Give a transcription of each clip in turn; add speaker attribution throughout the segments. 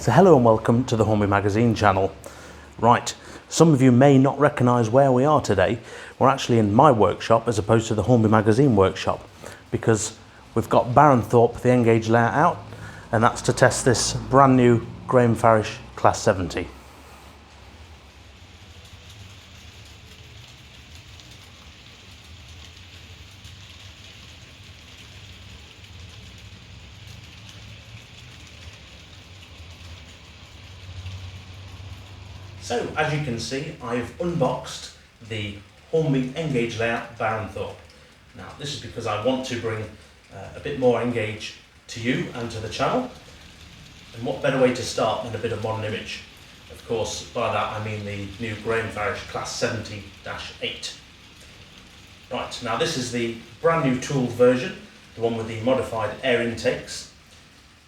Speaker 1: So hello and welcome to the Hornby magazine channel. Right, some of you may not recognise where we are today. We're actually in my workshop as opposed to the Hornby magazine workshop because we've got Barrenthorpe, the N-gauge layout out, and that's to test this brand new Graham Farish Class 70. So, as you can see, I've unboxed the Hornby N-gauge layout Barrenthorpe. Now, this is because I want to bring a bit more N-gauge to you and to the channel. And what better way to start than a bit of modern image? Of course, by that I mean the new Graham Farish Class 70-8. Right, now this is the brand new tooled version, the one with the modified air intakes.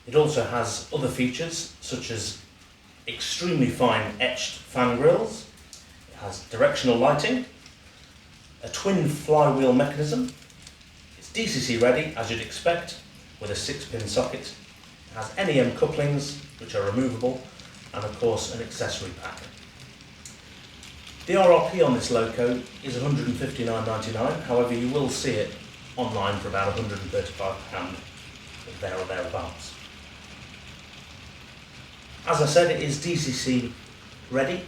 Speaker 1: It also has other features such as extremely fine etched fan grills. It has directional lighting, a twin flywheel mechanism. It's DCC ready as you'd expect with a 6-pin socket. It has NEM couplings which are removable and of course an accessory pack. The RRP on this loco is £159.99, however you will see it online for about £135 or there or thereabouts. As I said, it is DCC ready.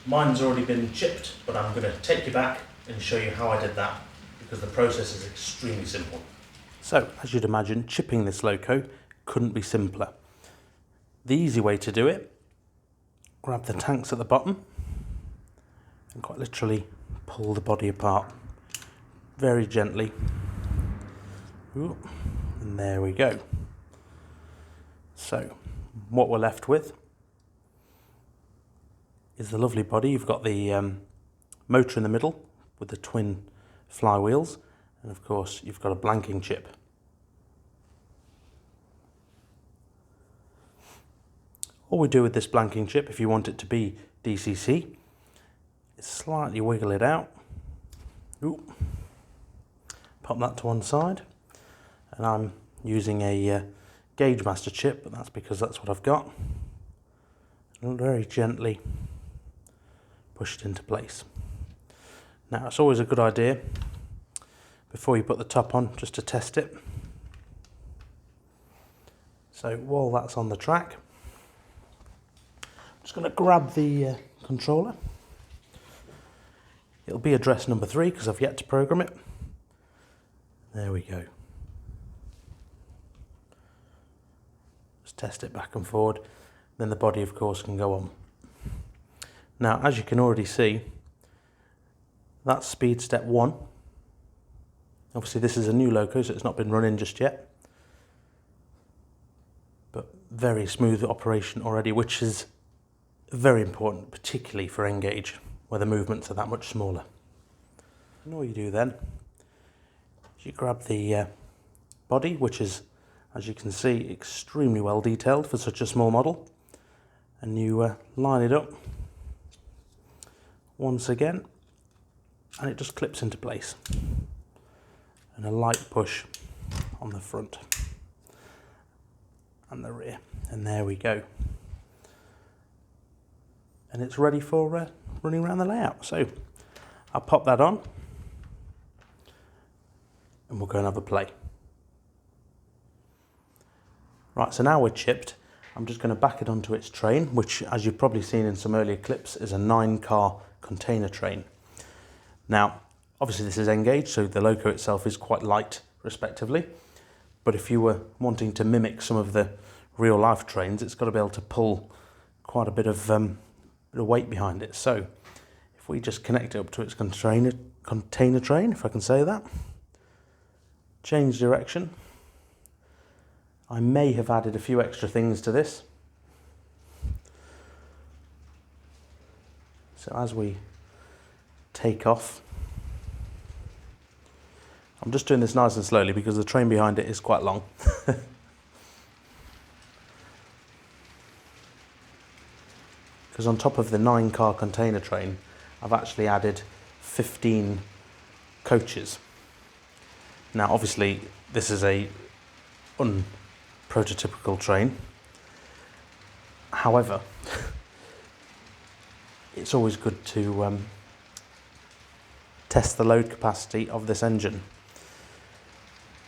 Speaker 1: Mine's already been chipped, but I'm going to take you back and show you how I did that because the process is extremely simple. So, as you'd imagine, chipping this loco couldn't be simpler. The easy way to do it, grab the tanks at the bottom and quite literally pull the body apart very gently. Ooh, and there we go. So, what we're left with is the lovely body. You've got the motor in the middle with the twin flywheels, and of course you've got a blanking chip. All we do with this blanking chip, if you want it to be DCC, is slightly wiggle it out. Ooh. Pop that to one side, and I'm using a Gauge Master chip, but that's because that's what I've got. And very gently push it into place. Now it's always a good idea before you put the top on just to test it. So while that's on the track, I'm just going to grab the controller. It'll be address number 3 because I've yet to program it. There we go. Test it back and forward, then the body of course can go on. Now as you can already see, that's speed step 1. Obviously this is a new loco so it's not been running just yet, but very smooth operation already, which is very important, particularly for N-gauge where the movements are that much smaller. And all you do then is you grab the body, which is, as you can see, extremely well detailed for such a small model, and you line it up once again and it just clips into place, and a light push on the front and the rear, and there we go, and it's ready for running around the layout. So I'll pop that on and we'll go and have a play. Right, so now we're chipped, I'm just going to back it onto its train, which, as you've probably seen in some earlier clips, is a 9-car container train. Now, obviously this is N-gauge, so the loco itself is quite light, respectively. But if you were wanting to mimic some of the real-life trains, it's got to be able to pull quite a bit of weight behind it. So, if we just connect it up to its container train, if I can say that, change direction. I may have added a few extra things to this. So as we take off, I'm just doing this nice and slowly because the train behind it is quite long. Because on top of the 9-car container train, I've actually added 15 coaches. Now obviously this is a prototypical train. However, it's always good to test the load capacity of this engine.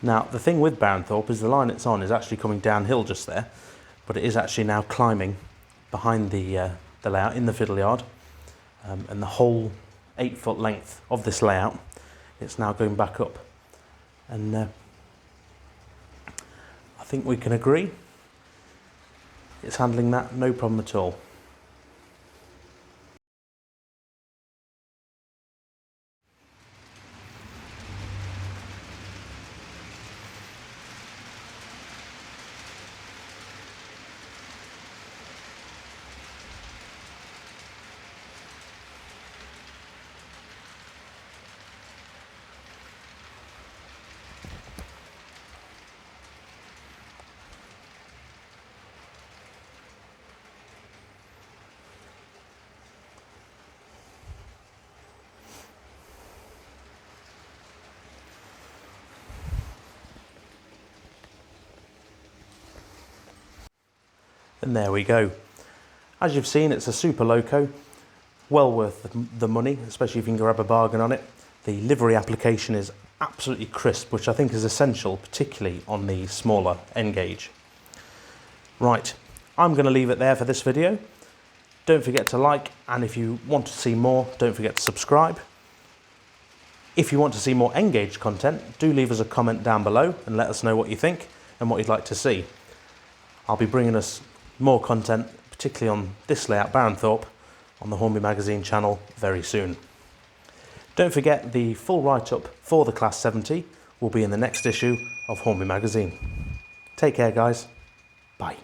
Speaker 1: Now, the thing with Barrenthorpe is the line it's on is actually coming downhill just there, but it is actually now climbing behind the layout in the fiddle yard, and the whole 8-foot length of this layout, it's now going back up. And I think we can agree it's handling that no problem at all. And there we go. As you've seen, it's a super loco, well worth the money, especially if you can grab a bargain on it. The livery application is absolutely crisp, which I think is essential, particularly on the smaller N gauge. Right, I'm going to leave it there for this video. Don't forget to like, and if you want to see more, don't forget to subscribe. If you want to see more N gauge content, do leave us a comment down below and let us know what you think and what you'd like to see. I'll be bringing us more content, particularly on this layout Barrenthorpe, on the Hornby magazine channel very soon. Don't forget the full write-up for the Class 70 will be in the next issue of Hornby magazine. Take care guys, bye.